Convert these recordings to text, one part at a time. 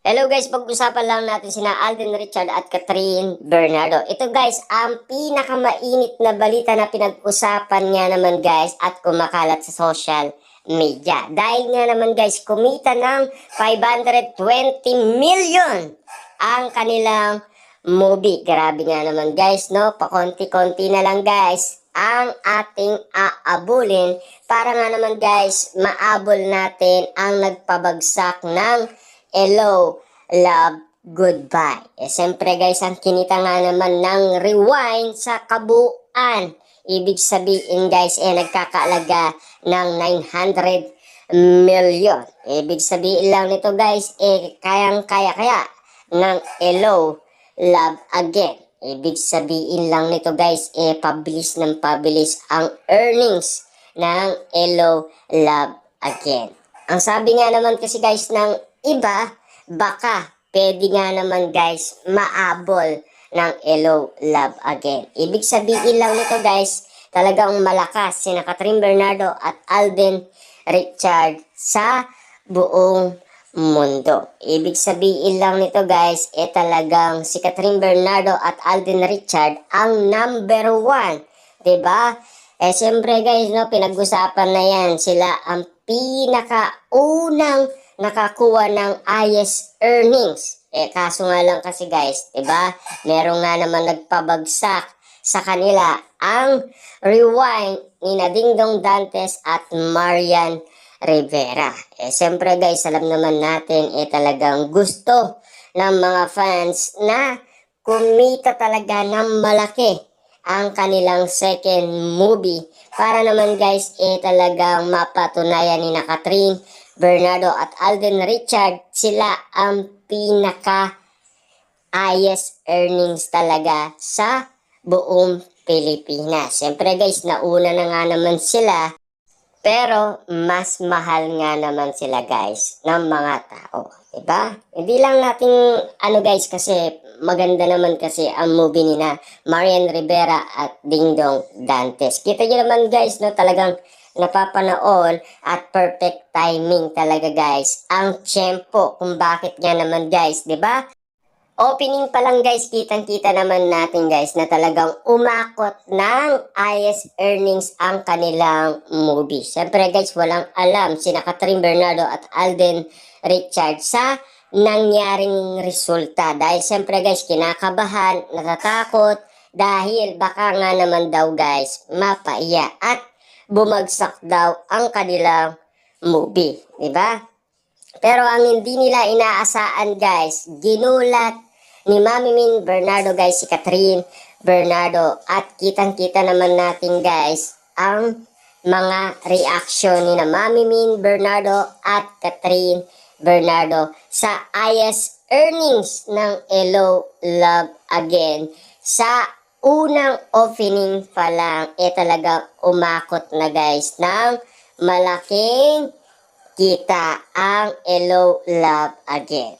Hello guys, pag-usapan lang natin sina Alden Richard at Catherine Bernardo. Ito guys, ang pinakamainit na balita na pinag-usapan nga naman guys at kumakalat sa social media. Dahil nga naman guys, kumita ng 520 million ang kanilang movie. Grabe nga naman guys, no? Pakonti-konti na lang guys ang ating aabulin para nga naman guys, maabol natin ang nagpabagsak ng Hello, Love, Goodbye. Siyempre guys, ang kinita nga naman ng rewind sa kabuuan. Ibig sabihin guys, nagkakaalaga ng 900 million. Ibig sabihin lang nito guys, kayang-kaya ng Hello, Love Again. Ibig sabihin lang nito guys, pabilis ng pabilis ang earnings ng Hello, Love Again. Ang sabi nga naman kasi guys ng iba, baka pwede nga naman guys maabol ng Hello, Love Again. Ibig sabihin lang nito guys, talagang malakas sina Catherine Bernardo at Alden Richard sa buong mundo. Ibig sabihin lang nito guys, talagang si Catherine Bernardo at Alden Richard ang number 1. Diba? Siyempre guys, no, pinag-usapan na yan. Sila ang pinakaunang nakakuha ng highest earnings. Kaso nga lang kasi guys, diba? Meron nga naman nagpabagsak sa kanila ang rewind ni Dingdong Dantes at Marian Rivera. Siyempre guys, alam naman natin, talagang gusto ng mga fans na kumita talaga ng malaki ang kanilang second movie para naman guys, talagang mapatunayan ni Catherine Bernardo at Alden Richard, sila ang pinaka highest earnings talaga sa buong Pilipinas. Siyempre guys, nauna na nga naman sila, pero mas mahal nga naman sila guys ng mga tao. Diba? Hindi lang natin guys, kasi maganda naman kasi ang movie ni na Marian Rivera at Dingdong Dantes. Kita nyo naman guys, no, talagang napapanood at perfect timing talaga guys ang tiyempo kung bakit nga naman guys, 'di ba? Opening pa lang guys, kitang-kita naman natin guys na talagang umakot ng highest earnings ang kanilang movie. Siyempre guys, walang alam sina Catherine Bernardo at Alden Richard sa nangyaring resulta. Dahil siyempre guys, kinakabahan, natatakot dahil baka nga naman daw guys mapaiya at bumagsak daw ang kanilang movie, di ba? Pero ang hindi nila inaasahan guys, ginulat ni Mami Min Bernardo guys si Catherine Bernardo at kitang-kita naman natin guys ang mga reaction ni na Mami Min Bernardo at Catherine Bernardo sa highest earnings ng Hello, Love Again sa unang opening pa lang, talagang umakot na guys ng malaking kita ang Hello, Love Again.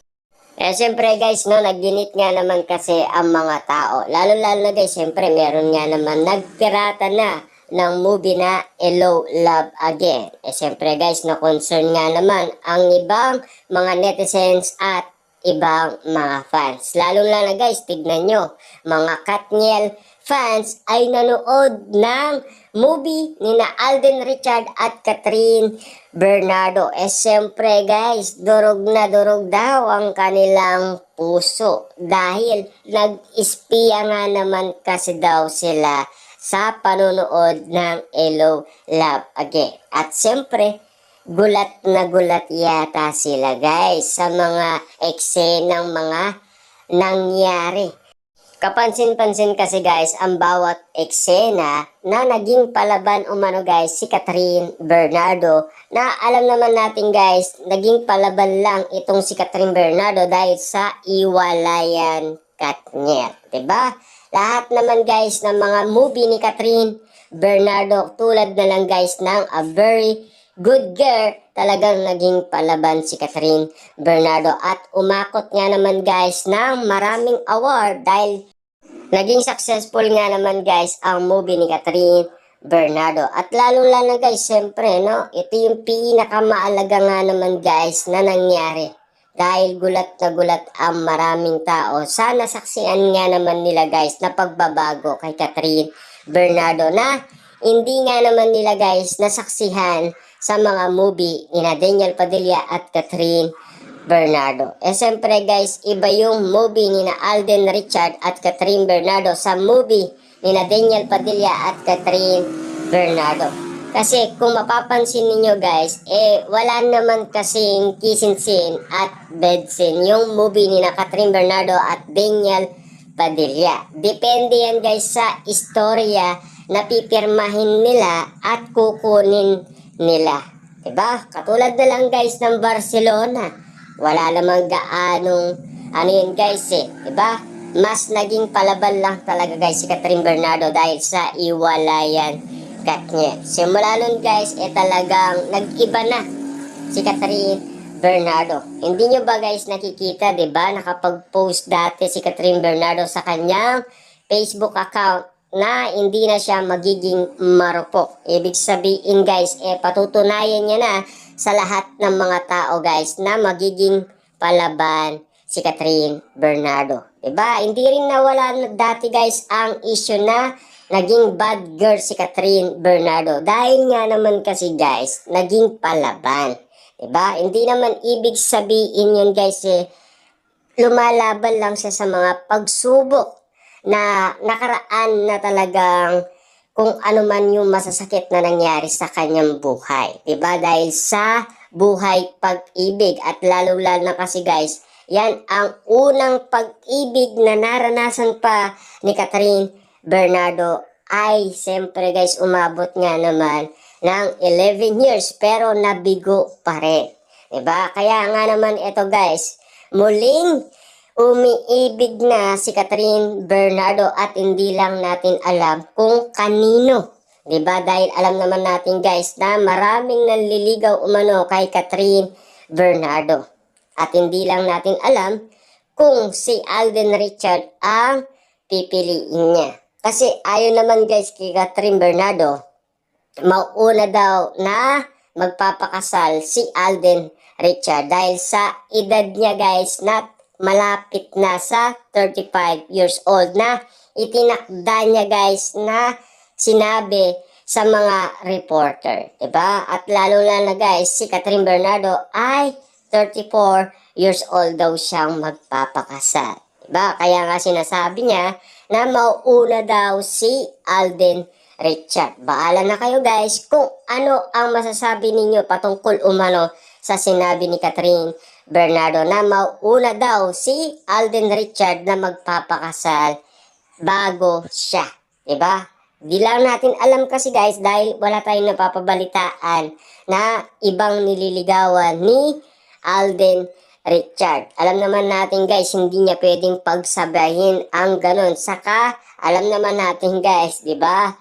Siyempre guys, no, nag-unit nga naman kasi ang mga tao. Lalo-lalo na guys, siyempre meron nga naman nagpirata na ng movie na Hello, Love Again. Siyempre guys, no, concern nga naman ang ibang mga netizens at ibang mga fans. Lalo na guys, tignan nyo, mga Katniel fans ay nanood ng movie ni na Alden Richard at Catherine Bernardo. Siyempre guys, durog na durog daw ang kanilang puso dahil nag-espiya nga naman kasi daw sila sa panonood ng Hello, Love Again. At siyempre, gulat na gulat yata sila guys sa mga eksenang mga nangyari. Kapansin-pansin kasi guys ang bawat eksena na naging palaban umano guys si Catherine Bernardo, na alam naman natin guys naging palaban lang itong si Catherine Bernardo dahil sa iwalayan Katniel, diba? Lahat naman guys ng mga movie ni Catherine Bernardo tulad na lang guys ng A Very Good Girl, talagang naging palaban si Catherine Bernardo at umakot nga naman guys ng maraming award dahil naging successful nga naman guys ang movie ni Catherine Bernardo. At lalo-lalo guys, siyempre, no, ito yung pinakamaalaga nga naman guys na nangyari dahil gulat na gulat ang maraming tao sa nasaksihan nga naman nila guys na pagbabago kay Catherine Bernardo na hindi nga naman nila guys nasaksihan sa mga movie ni Daniel Padilla at Catherine Bernardo. Siyempre guys, iba yung movie ni Alden Richard at Catherine Bernardo sa movie ni Daniel Padilla at Catherine Bernardo. Kasi kung mapapansin ninyo guys, wala naman kasing kissing scene at bed scene yung movie ni Catherine Bernardo at Daniel Padilla. Depende yan guys sa istorya na pipirmahin nila at kukunin nila. Diba? Katulad na lang guys ng Barcelona. Wala namang gaanong yun guys diba? Mas naging palaban lang talaga guys si Catherine Bernardo dahil sa iwalayan niya. Simula nun guys, talagang nag-iba na si Catherine Bernardo. Hindi nyo ba guys nakikita, diba? Nakapag-post dati si Catherine Bernardo sa kanyang Facebook account na hindi na siya magiging marupok. Ibig sabihin guys, patutunayan niya na sa lahat ng mga tao guys na magiging palaban si Catherine Bernardo. Diba? Hindi rin nawala dati guys ang issue na naging bad girl si Catherine Bernardo. Dahil nga naman kasi guys, naging palaban. Diba? Hindi naman ibig sabihin yun guys lumalaban lang siya sa mga pagsubok na nakaraan na talagang kung ano man yung masasakit na nangyari sa kanyang buhay. Diba? Dahil sa buhay pag-ibig at lalo-lalo na kasi guys, yan ang unang pag-ibig na naranasan pa ni Catherine Bernardo ay siyempre guys umabot nga naman ng 11 years pero nabigo pa rin. Diba? Kaya nga naman ito guys, muling umiibig na si Catherine Bernardo at hindi lang natin alam kung kanino. Diba? Dahil alam naman natin guys na maraming nanliligaw umano kay Catherine Bernardo. At hindi lang natin alam kung si Alden Richard ang pipiliin niya. Kasi ayon naman guys kay Catherine Bernardo, mauuna daw na magpapakasal si Alden Richard dahil sa edad niya guys na malapit na sa 35 years old na itinakda niya guys na sinabi sa mga reporter. Diba? At lalo na guys, si Catherine Bernardo ay 34 years old daw siyang magpapakasal. Diba? Kaya nga sinasabi niya na mauuna daw si Alden Richard. Bahala na kayo guys kung ano ang masasabi ninyo patungkol umano sa sinabi ni Catherine Bernardo na mauuna daw si Alden Richard na magpapakasal bago siya. Diba? Di lang natin alam kasi guys dahil wala tayong napapabalitaan na ibang nililigawan ni Alden Richard. Alam naman natin guys, hindi niya pwedeng pagsabayin ang ganon. Saka, alam naman natin guys, di ba?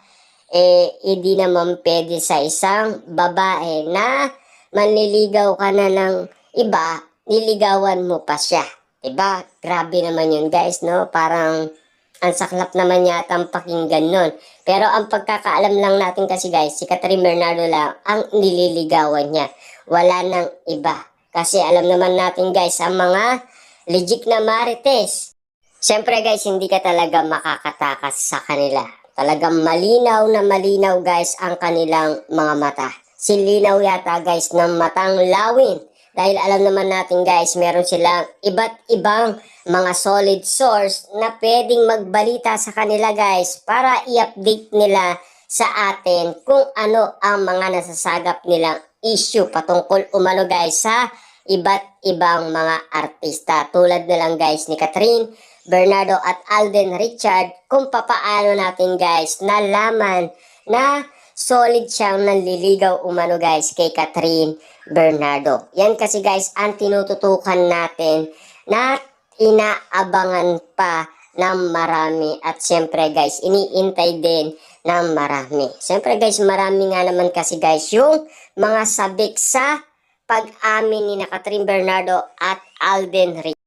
Hindi naman pwede sa isang babae na manliligaw ka na ng iba, niligawan mo pa siya. Di ba? Grabe naman yun guys, no? Parang ang saklap naman yata ang pakinggan nun. Pero ang pagkakaalam lang natin kasi guys, si Catherine Bernardo lang ang nililigawan niya. Wala nang iba. Kasi alam naman natin guys, ang mga legit na marites, siyempre guys, hindi ka talaga makakatakas sa kanila. Talagang malinaw na malinaw guys ang kanilang mga mata. Silinaw yata guys ng matang lawin. Dahil alam naman natin guys, meron silang iba't ibang mga solid source na pwedeng magbalita sa kanila guys para i-update nila sa atin kung ano ang mga nasasagap nilang issue patungkol umano guys sa iba't ibang mga artista. Tulad na lang guys ni Catherine Bernardo at Alden Richard kung papaano natin guys nalaman na solid siyang nanliligaw umano guys kay Catherine Bernardo. Yan kasi guys ang tinututukan natin na inaabangan pa ng marami at syempre guys iniintay din ng marami. Syempre guys marami nga naman kasi guys yung mga sabik sa pag-amin ni Catherine Bernardo at Alden Richard.